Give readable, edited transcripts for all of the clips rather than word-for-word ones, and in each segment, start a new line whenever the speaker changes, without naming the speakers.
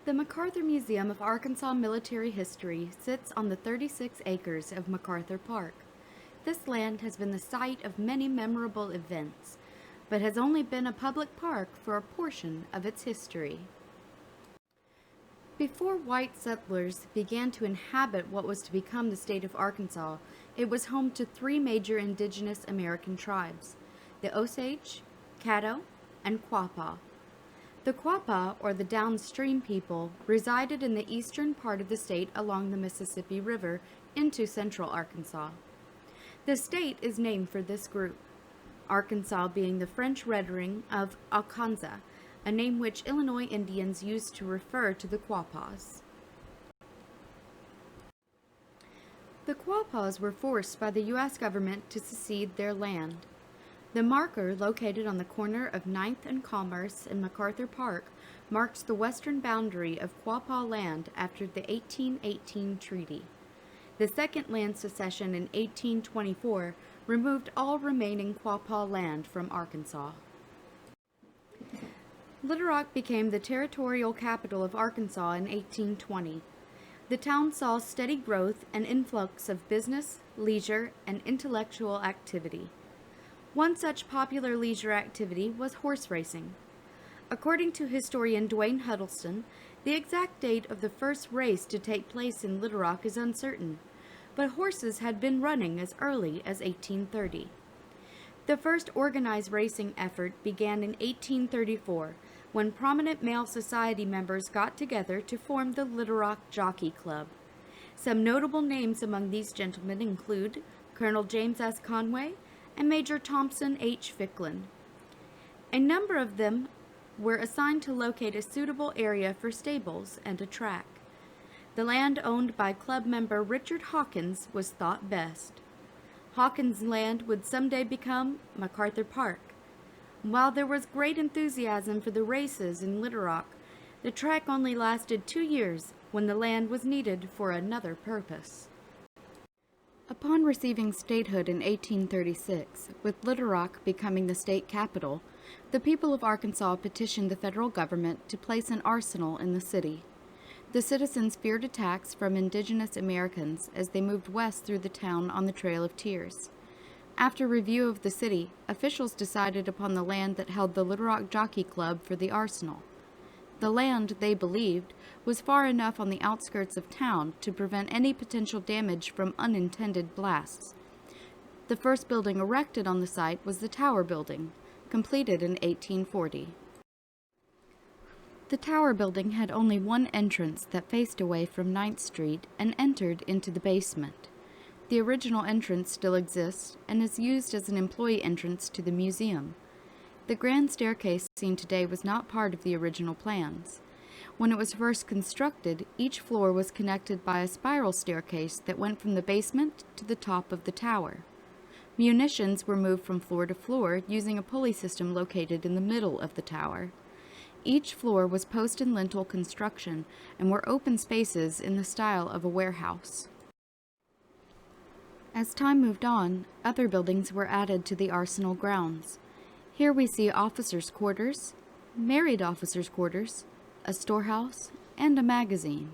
The MacArthur Museum of Arkansas Military History sits on the 36 acres of MacArthur Park. This land has been the site of many memorable events, but has only been a public park for a portion of its history. Before white settlers began to inhabit what was to become the state of Arkansas, it was home to three major indigenous American tribes: the Osage, Caddo, and Quapaw. The Quapaw, or the downstream people, resided in the eastern part of the state along the Mississippi River into central Arkansas. The state is named for this group, Arkansas being the French rendering of Arkansas, a name which Illinois Indians used to refer to the Quapaws. The Quapaws were forced by the U.S. government to cede their land. The marker, located on the corner of 9th and Commerce in MacArthur Park, marks the western boundary of Quapaw land after the 1818 treaty. The second land secession in 1824 removed all remaining Quapaw land from Arkansas. Little Rock became the territorial capital of Arkansas in 1820. The town saw steady growth and influx of business, leisure, and intellectual activity. One such popular leisure activity was horse racing. According to historian Dwayne Huddleston, the exact date of the first race to take place in Little Rock is uncertain, but horses had been running as early as 1830. The first organized racing effort began in 1834, when prominent male society members got together to form the Little Rock Jockey Club. Some notable names among these gentlemen include Colonel James S. Conway and Major Thompson H. Ficklin. A number of them were assigned to locate a suitable area for stables and a track. The land owned by club member Richard Hawkins was thought best. Hawkins' land would someday become MacArthur Park. While there was great enthusiasm for the races in Little Rock, the track only lasted 2 years when the land was needed for another purpose. Upon receiving statehood in 1836, with Little Rock becoming the state capital, the people of Arkansas petitioned the federal government to place an arsenal in the city. The citizens feared attacks from indigenous Americans as they moved west through the town on the Trail of Tears. After review of the city, officials decided upon the land that held the Little Rock Jockey Club for the arsenal. The land, they believed, was far enough on the outskirts of town to prevent any potential damage from unintended blasts. The first building erected on the site was the Tower Building, completed in 1840. The Tower Building had only one entrance that faced away from 9th Street and entered into the basement. The original entrance still exists and is used as an employee entrance to the museum. The grand staircase seen today was not part of the original plans. When it was first constructed, each floor was connected by a spiral staircase that went from the basement to the top of the tower. Munitions were moved from floor to floor using a pulley system located in the middle of the tower. Each floor was post and lintel construction and were open spaces in the style of a warehouse. As time moved on, other buildings were added to the arsenal grounds. Here we see officers' quarters, married officers' quarters, a storehouse, and a magazine.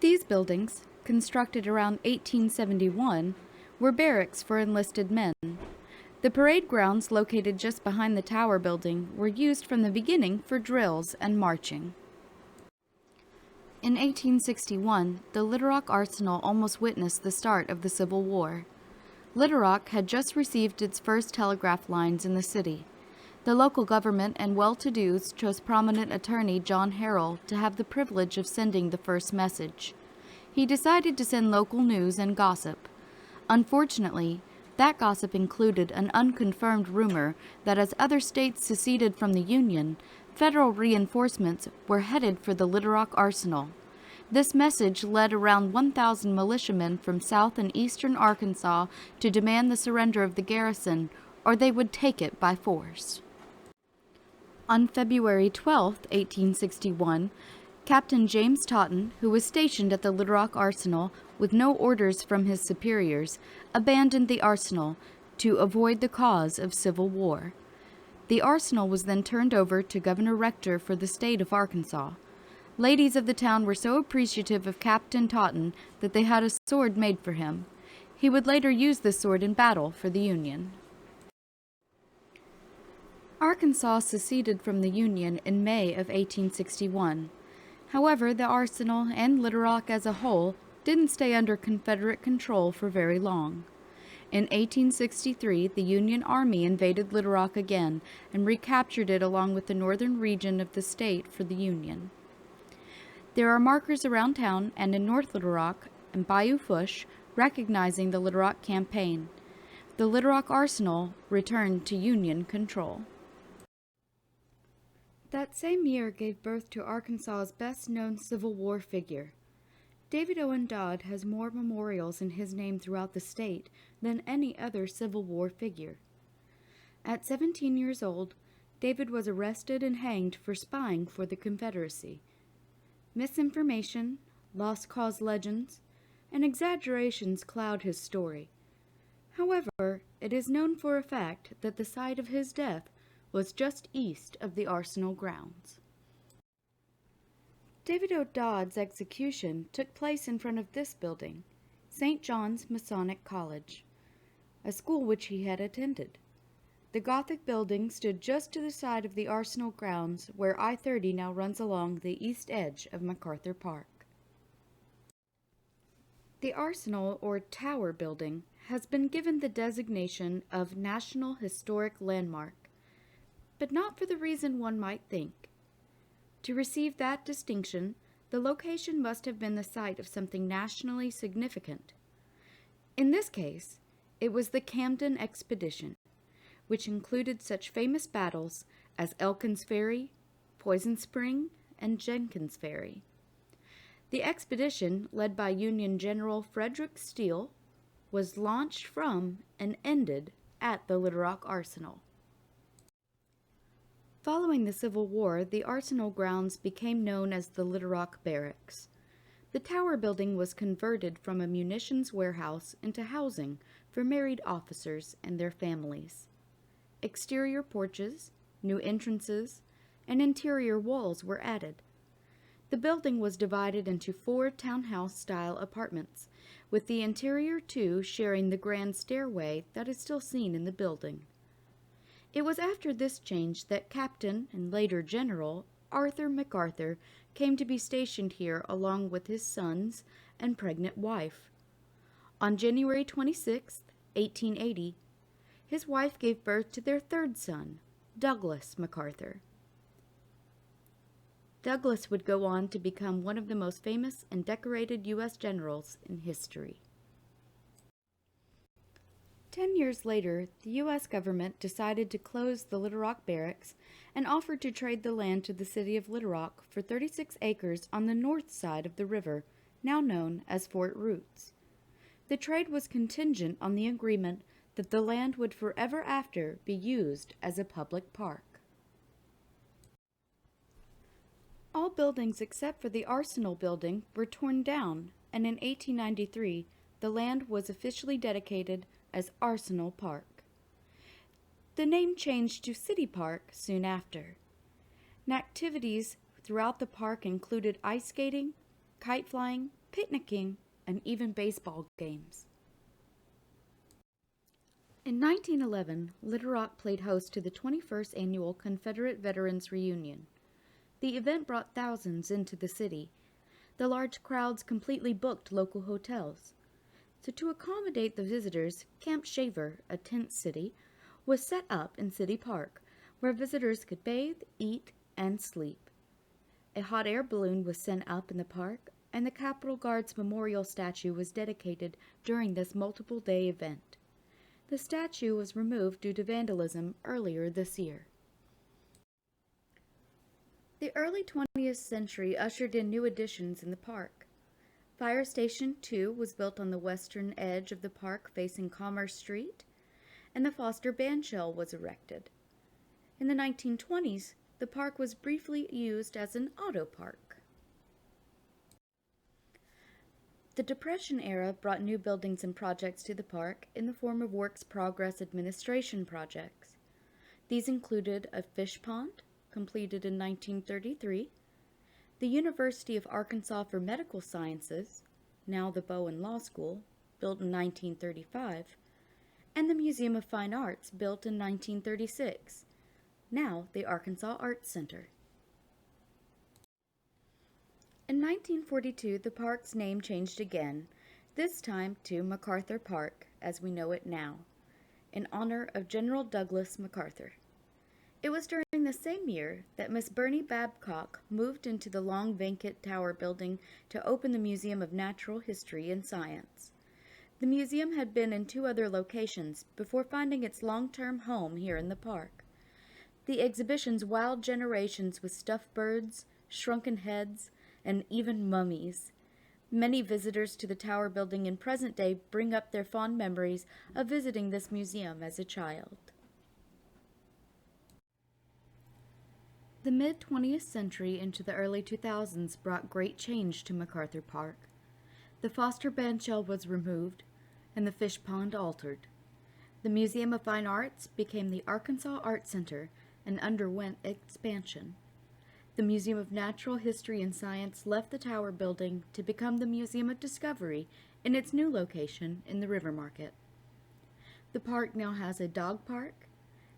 These buildings, constructed around 1871, were barracks for enlisted men. The parade grounds, located just behind the Tower Building, were used from the beginning for drills and marching. In 1861, the Little Rock Arsenal almost witnessed the start of the Civil War. Little Rock had just received its first telegraph lines in the city. The local government and well-to-dos chose prominent attorney John Harrell to have the privilege of sending the first message. He decided to send local news and gossip. Unfortunately, that gossip included an unconfirmed rumor that as other states seceded from the Union, federal reinforcements were headed for the Little Rock Arsenal. This message led around 1,000 militiamen from south and eastern Arkansas to demand the surrender of the garrison, or they would take it by force. On February 12, 1861, Captain James Totten, who was stationed at the Little Rock Arsenal with no orders from his superiors, abandoned the arsenal to avoid the cause of civil war. The arsenal was then turned over to Governor Rector for the state of Arkansas. Ladies of the town were so appreciative of Captain Totten that they had a sword made for him. He would later use this sword in battle for the Union. Arkansas seceded from the Union in May of 1861. However, the arsenal and Little Rock as a whole didn't stay under Confederate control for very long. In 1863, the Union Army invaded Little Rock again and recaptured it along with the northern region of the state for the Union. There are markers around town and in North Little Rock and Bayou Fush recognizing the Little Rock campaign. The Little Rock Arsenal returned to Union control. That same year gave birth to Arkansas's best-known Civil War figure. David Owen Dodd has more memorials in his name throughout the state than any other Civil War figure. At 17 years old, David was arrested and hanged for spying for the Confederacy. Misinformation, lost cause legends, and exaggerations cloud his story. However, it is known for a fact that the site of his death was just east of the arsenal grounds. David O. Dodd's execution took place in front of this building, St. John's Masonic College, a school which he had attended. The Gothic building stood just to the side of the arsenal grounds where I-30 now runs along the east edge of MacArthur Park. The Arsenal, or Tower Building, has been given the designation of National Historic Landmark, but not for the reason one might think. To receive that distinction, the location must have been the site of something nationally significant. In this case, it was the Camden Expedition, which included such famous battles as Elkin's Ferry, Poison Spring, and Jenkins Ferry. The expedition, led by Union General Frederick Steele, was launched from and ended at the Little Rock Arsenal. Following the Civil War, the arsenal grounds became known as the Little Rock Barracks. The tower building was converted from a munitions warehouse into housing for married officers and their families. Exterior porches, new entrances, and interior walls were added. The building was divided into 4 townhouse-style apartments, with the interior 2 sharing the grand stairway that is still seen in the building. It was after this change that Captain and later General Arthur MacArthur came to be stationed here along with his sons and pregnant wife. On January 26, 1880, his wife gave birth to their 3rd son, Douglas MacArthur. Douglas would go on to become one of the most famous and decorated U.S. generals in history. 10 years later, the U.S. government decided to close the Little Rock Barracks and offered to trade the land to the city of Little Rock for 36 acres on the north side of the river, now known as Fort Roots. The trade was contingent on the agreement that the land would forever after be used as a public park. All buildings except for the Arsenal building were torn down, and in 1893 the land was officially dedicated as Arsenal Park. The name changed to City Park soon after. Activities throughout the park included ice skating, kite flying, picnicking, and even baseball games. In 1911, Little Rock played host to the 21st Annual Confederate Veterans Reunion. The event brought thousands into the city. The large crowds completely booked local hotels. So to accommodate the visitors, Camp Shaver, a tent city, was set up in City Park, where visitors could bathe, eat, and sleep. A hot air balloon was sent up in the park, and the Capitol Guard's memorial statue was dedicated during this multiple-day event. The statue was removed due to vandalism earlier this year. The early 20th century ushered in new additions in the park. Fire Station 2 was built on the western edge of the park facing Commerce Street, and the Foster Bandshell was erected. In the 1920s, the park was briefly used as an auto park. The Depression era brought new buildings and projects to the park in the form of Works Progress Administration projects. These included a fish pond, completed in 1933, the University of Arkansas for Medical Sciences, now the Bowen Law School, built in 1935, and the Museum of Fine Arts, built in 1936, now the Arkansas Arts Center. In 1942, the park's name changed again, this time to MacArthur Park, as we know it now, in honor of General Douglas MacArthur. It was during the same year that Miss Bernie Babcock moved into the long vacant tower building to open the Museum of Natural History and Science. The museum had been in 2 other locations before finding its long-term home here in the park. The exhibition's wild generations with stuffed birds, shrunken heads, and even mummies. Many visitors to the tower building in present day bring up their fond memories of visiting this museum as a child. The mid-20th century into the early 2000s brought great change to MacArthur Park. The Foster bandshell was removed, and the fish pond altered. The Museum of Fine Arts became the Arkansas Art Center and underwent expansion. The Museum of Natural History and Science left the tower building to become the Museum of Discovery in its new location in the River Market. The park now has a dog park,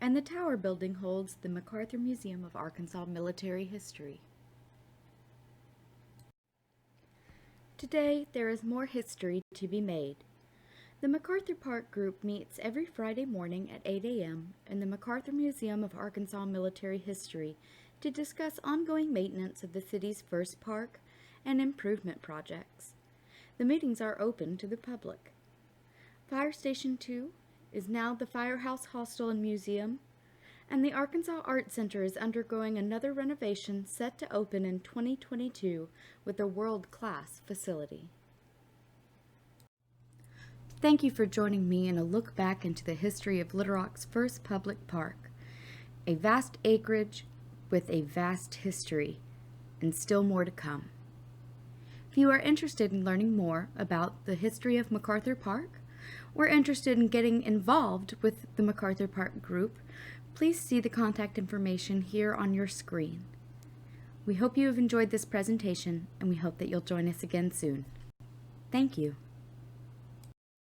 and the tower building holds the MacArthur Museum of Arkansas Military History. Today, there is more history to be made. The MacArthur Park Group meets every Friday morning at 8 a.m. in the MacArthur Museum of Arkansas Military History to discuss ongoing maintenance of the city's first park and improvement projects. The meetings are open to the public. Fire Station 2 is now the Firehouse Hostel and Museum, and the Arkansas Art Center is undergoing another renovation set to open in 2022 with a world-class facility. Thank you for joining me in a look back into the history of Little Rock's first public park, a vast acreage with a vast history, and still more to come. If you are interested in learning more about the history of MacArthur Park, or interested in getting involved with the MacArthur Park Group, please see the contact information here on your screen. We hope you have enjoyed this presentation, and we hope that you'll join us again soon. Thank you.